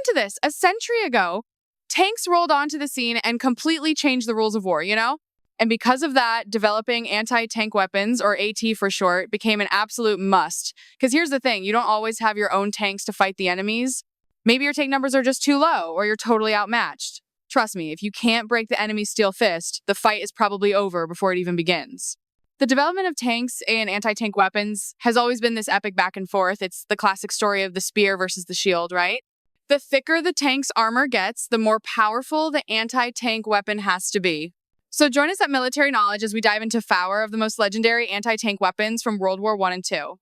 to this. A century ago, tanks rolled onto the scene and completely changed the rules of war, you know? And because of that, developing anti-tank weapons, or AT for short, became an absolute must. Because here's the thing, you don't always have your own tanks to fight the enemies. Maybe your tank numbers are just too low, or you're totally outmatched. Trust me, if you can't break the enemy's steel fist, the fight is probably over before it even begins. The development of tanks and anti-tank weapons has always been this epic back and forth. It's the classic story of the spear versus the shield, right? The thicker the tank's armor gets, the more powerful the anti-tank weapon has to be. So join us at Military Knowledge as we dive into 4 of the most legendary anti-tank weapons from World War I and II.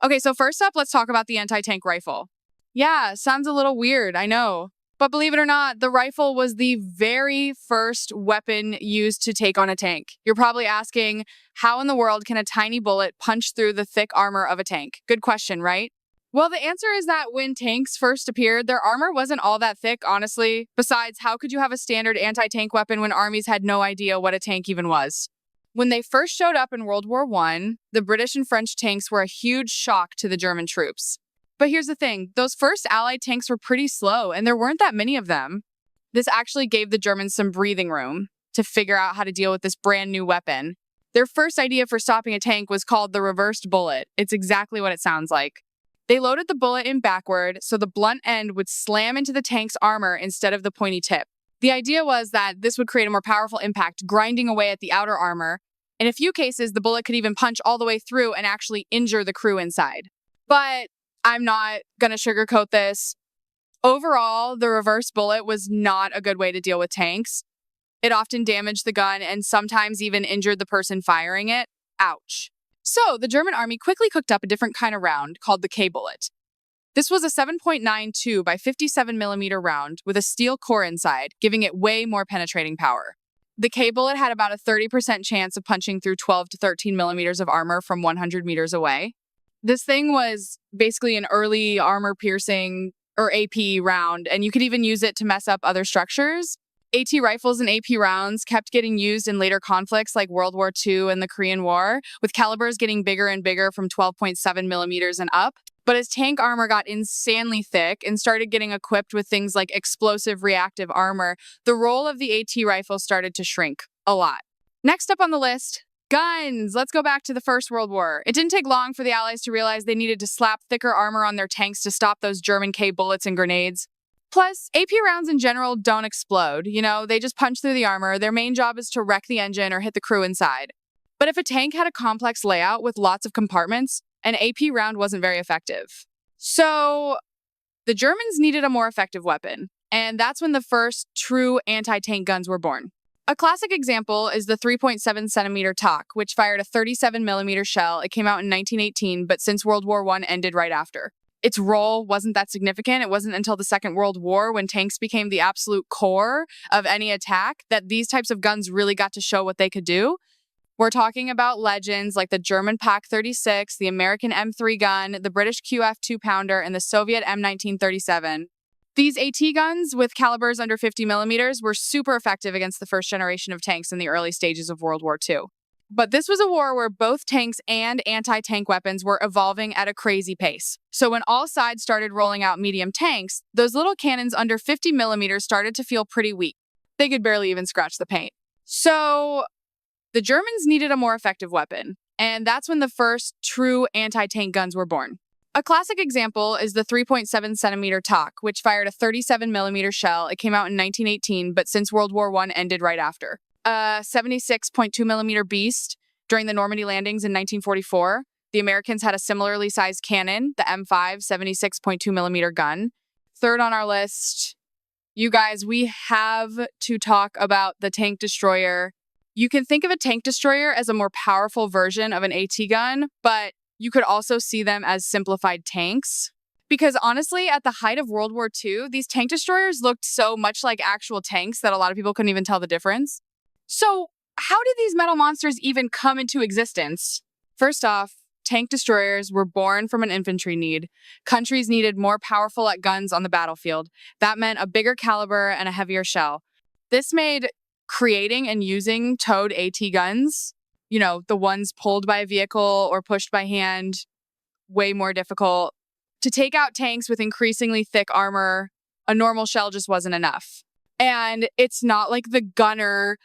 Okay, so first up, let's talk about the anti-tank rifle. Yeah, sounds a little weird, I know. But believe it or not, the rifle was the very first weapon used to take on a tank. You're probably asking, how in the world can a tiny bullet punch through the thick armor of a tank? Good question, right? Well, the answer is that when tanks first appeared, their armor wasn't all that thick, honestly. Besides, how could you have a standard anti-tank weapon when armies had no idea what a tank even was? When they first showed up in World War I, the British and French tanks were a huge shock to the German troops. But here's the thing, those first Allied tanks were pretty slow, and there weren't that many of them. This actually gave the Germans some breathing room to figure out how to deal with this brand new weapon. Their first idea for stopping a tank was called the reversed bullet. It's exactly what it sounds like. They loaded the bullet in backward, so the blunt end would slam into the tank's armor instead of the pointy tip. The idea was that this would create a more powerful impact, grinding away at the outer armor. In a few cases, the bullet could even punch all the way through and actually injure the crew inside. But I'm not going to sugarcoat this. Overall, the reverse bullet was not a good way to deal with tanks. It often damaged the gun and sometimes even injured the person firing it. Ouch. So the German army quickly cooked up a different kind of round called the K-bullet. This was a 7.92 by 57 millimeter round with a steel core inside, giving it way more penetrating power. The K-bullet had about a 30% chance of punching through 12 to 13 millimeters of armor from 100 meters away. This thing was basically an early armor-piercing, or AP, round, and you could even use it to mess up other structures. AT rifles and AP rounds kept getting used in later conflicts like World War II and the Korean War, with calibers getting bigger and bigger from 12.7 millimeters and up. But as tank armor got insanely thick and started getting equipped with things like explosive reactive armor, the role of the AT rifle started to shrink a lot. Next up on the list, guns. Let's go back to the First World War. It didn't take long for the Allies to realize they needed to slap thicker armor on their tanks to stop those German K-bullets and grenades. Plus, AP rounds in general don't explode. You know, they just punch through the armor. Their main job is to wreck the engine or hit the crew inside. But if a tank had a complex layout with lots of compartments, an AP round wasn't very effective. So, the Germans needed a more effective weapon. And that's when the first true anti-tank guns were born. A classic example is the 3.7 centimeter Tak, which fired a 37 millimeter shell. It came out in 1918, but since World War I ended right after. Its role wasn't that significant. It wasn't until the Second World War, when tanks became the absolute core of any attack, that these types of guns really got to show what they could do. We're talking about legends like the German Pak 36, the American M3 gun, the British QF 2-pounder, and the Soviet M1937. These AT guns, with calibers under 50 millimeters, were super effective against the first generation of tanks in the early stages of World War II. But this was a war where both tanks and anti-tank weapons were evolving at a crazy pace. So when all sides started rolling out medium tanks, those little cannons under 50 millimeters started to feel pretty weak. They could barely even scratch the paint. So the Germans needed a more effective weapon, and that's when the first true anti-tank guns were born. A classic example is the 3.7 centimeter Tak, which fired a 37 millimeter shell. It came out in 1918, but since World War I ended right after. A 76.2 millimeter Beast during the Normandy landings in 1944. The Americans had a similarly sized cannon, the M5 76.2 millimeter gun. Third on our list, you guys, we have to talk about the tank destroyer. You can think of a tank destroyer as a more powerful version of an AT gun, but you could also see them as simplified tanks. Because honestly, at the height of World War II, these tank destroyers looked so much like actual tanks that a lot of people couldn't even tell the difference. So, how did these metal monsters even come into existence? First off, tank destroyers were born from an infantry need. Countries needed more powerful guns on the battlefield. That meant a bigger caliber and a heavier shell. This made creating and using towed AT guns, you know, the ones pulled by a vehicle or pushed by hand, way more difficult. To take out tanks with increasingly thick armor, A normal shell just wasn't enough. And it's not like the gunner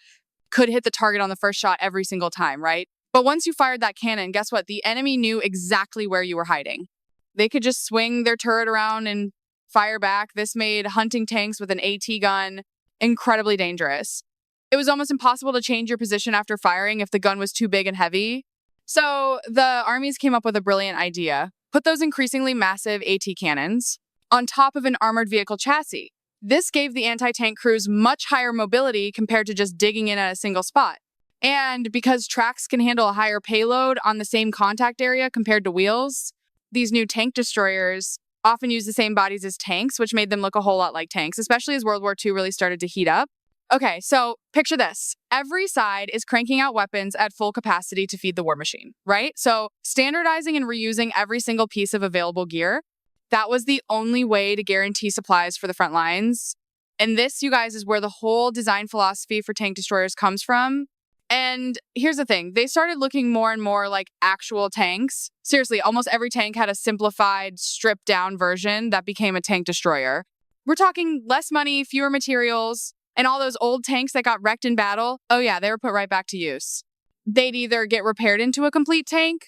could hit the target on the first shot every single time, right? But once you fired that cannon, guess what? The enemy knew exactly where you were hiding. They could just swing their turret around and fire back. This made hunting tanks with an AT gun incredibly dangerous. It was almost impossible to change your position after firing if the gun was too big and heavy. So the armies came up with a brilliant idea. Put those increasingly massive AT cannons on top of an armored vehicle chassis. This gave the anti-tank crews much higher mobility compared to just digging in at a single spot. And because tracks can handle a higher payload on the same contact area compared to wheels, these new tank destroyers often use the same bodies as tanks, which made them look a whole lot like tanks, especially as World War II really started to heat up. Okay, so picture this. Every side is cranking out weapons at full capacity to feed the war machine, right? So standardizing and reusing every single piece of available gear, that was the only way to guarantee supplies for the front lines. And this, you guys, is where the whole design philosophy for tank destroyers comes from. And here's the thing. They started looking more and more like actual tanks. Seriously, almost every tank had a simplified, stripped-down version that became a tank destroyer. We're talking less money, fewer materials, and all those old tanks that got wrecked in battle, oh yeah, they were put right back to use. They'd either get repaired into a complete tank,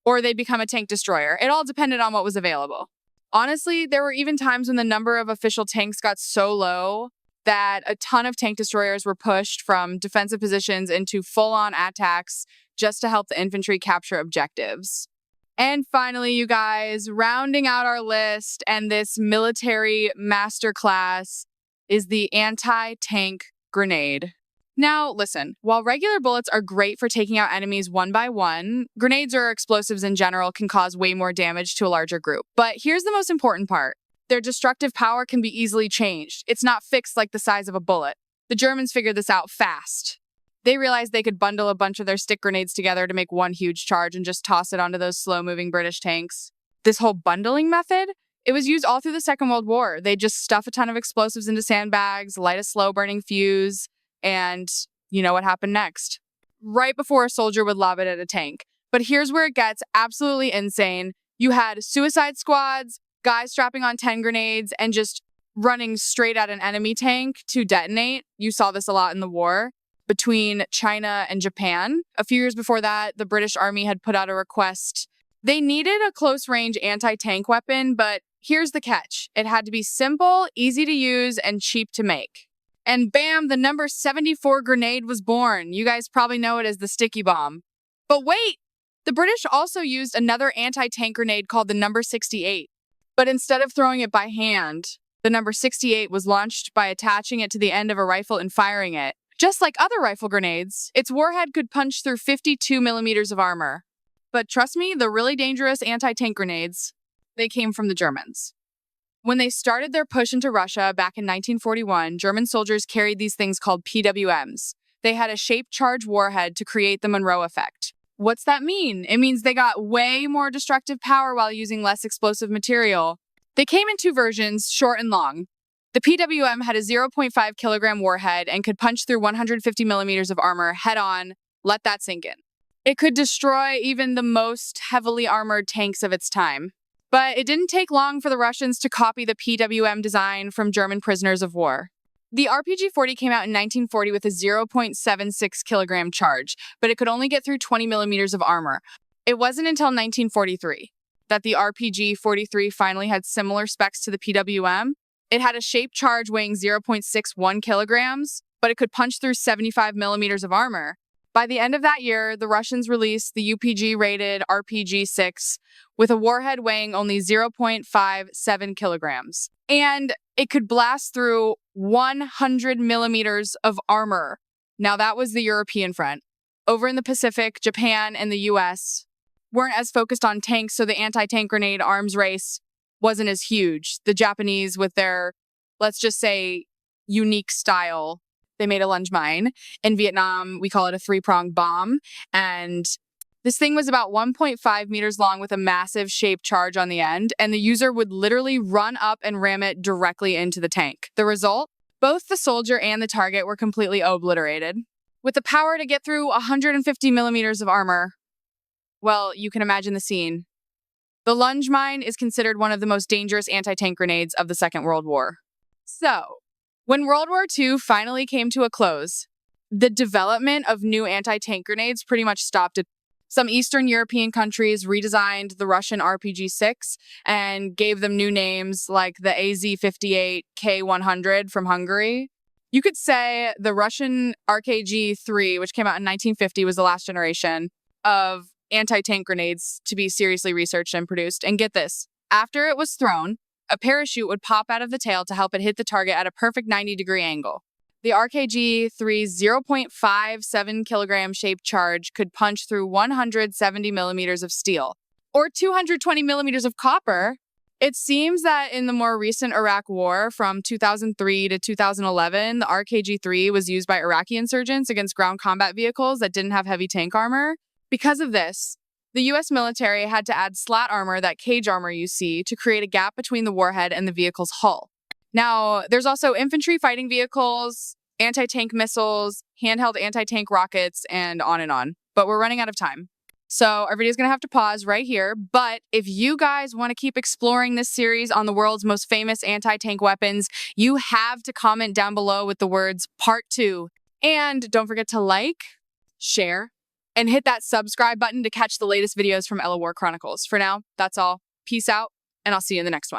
or they'd become a tank destroyer. It all depended on what was available. Honestly, there were even times when the number of official tanks got so low that a ton of tank destroyers were pushed from defensive positions into full-on attacks just to help the infantry capture objectives. And finally, you guys, rounding out our list and this military masterclass is the anti-tank grenade. Now, listen, while regular bullets are great for taking out enemies one by one, grenades or explosives in general can cause way more damage to a larger group. But here's the most important part. Their destructive power can be easily changed. It's not fixed like the size of a bullet. The Germans figured this out fast. They realized they could bundle a bunch of their stick grenades together to make one huge charge and just toss it onto those slow-moving British tanks. This whole bundling method, it was used all through the Second World War. They'd just stuff a ton of explosives into sandbags, light a slow-burning fuse, and you know what happened next. Right before a soldier would lob it at a tank. But here's where it gets absolutely insane. You had suicide squads, guys strapping on 10 grenades, and just running straight at an enemy tank to detonate. You saw this a lot in the war between China and Japan. A few years before that, the British Army had put out a request. They needed a close-range anti-tank weapon, but here's the catch. It had to be simple, easy to use, and cheap to make. And bam, the number 74 grenade was born. You guys probably know it as the sticky bomb. But wait, the British also used another anti-tank grenade called the number 68. But instead of throwing it by hand, the number 68 was launched by attaching it to the end of a rifle and firing it. Just like other rifle grenades, its warhead could punch through 52 millimeters of armor. But trust me, the really dangerous anti-tank grenades, they came from the Germans. When they started their push into Russia back in 1941, German soldiers carried these things called PWMs. They had a shaped charge warhead to create the Monroe effect. What's that mean? It means they got way more destructive power while using less explosive material. They came in two versions, short and long. The PWM had a 0.5 kilogram warhead and could punch through 150 millimeters of armor head-on. Let that sink in. It could destroy even the most heavily armored tanks of its time. But it didn't take long for the Russians to copy the PWM design from German prisoners of war. The RPG-40 came out in 1940 with a 0.76 kilogram charge, but it could only get through 20 millimeters of armor. It wasn't until 1943 that the RPG-43 finally had similar specs to the PWM. It had a shaped charge weighing 0.61 kilograms, but it could punch through 75 millimeters of armor. By the end of that year, the Russians released the UPG-rated RPG-6 with a warhead weighing only 0.57 kilograms. And it could blast through 100 millimeters of armor. Now, that was the European front. Over in the Pacific, Japan and the US weren't as focused on tanks, so the anti-tank grenade arms race wasn't as huge. The Japanese, with their, let's just say, unique style, they made a lunge mine. In Vietnam, we call it a three-pronged bomb. And this thing was about 1.5 meters long with a massive shaped charge on the end, and the user would literally run up and ram it directly into the tank. The result? Both the soldier and the target were completely obliterated. With the power to get through 150 millimeters of armor, well, you can imagine the scene. The lunge mine is considered one of the most dangerous anti-tank grenades of the Second World War. So, when World War II finally came to a close, the development of new anti-tank grenades pretty much stopped. Some Eastern European countries redesigned the Russian RPG-6 and gave them new names like the AZ-58 K100 from Hungary. You could say the Russian RKG-3, which came out in 1950, was the last generation of anti-tank grenades to be seriously researched and produced. And get this, after it was thrown, a parachute would pop out of the tail to help it hit the target at a perfect 90-degree angle. The RKG-3's 0.57 kilogram shaped charge could punch through 170 millimeters of steel, or 220 millimeters of copper. It seems that in the more recent Iraq War from 2003 to 2011, the RKG-3 was used by Iraqi insurgents against ground combat vehicles that didn't have heavy tank armor. Because of this, the U.S. military had to add slat armor, that cage armor you see, to create a gap between the warhead and the vehicle's hull. Now, there's also infantry fighting vehicles, anti-tank missiles, handheld anti-tank rockets, and on. But we're running out of time. So our video is going to have to pause right here. But if you guys want to keep exploring this series on the world's most famous anti-tank weapons, you have to comment down below with the words Part 2. And don't forget to like, share, and hit that subscribe button to catch the latest videos from Ella War Chronicles. For now, that's all. Peace out, and I'll see you in the next one.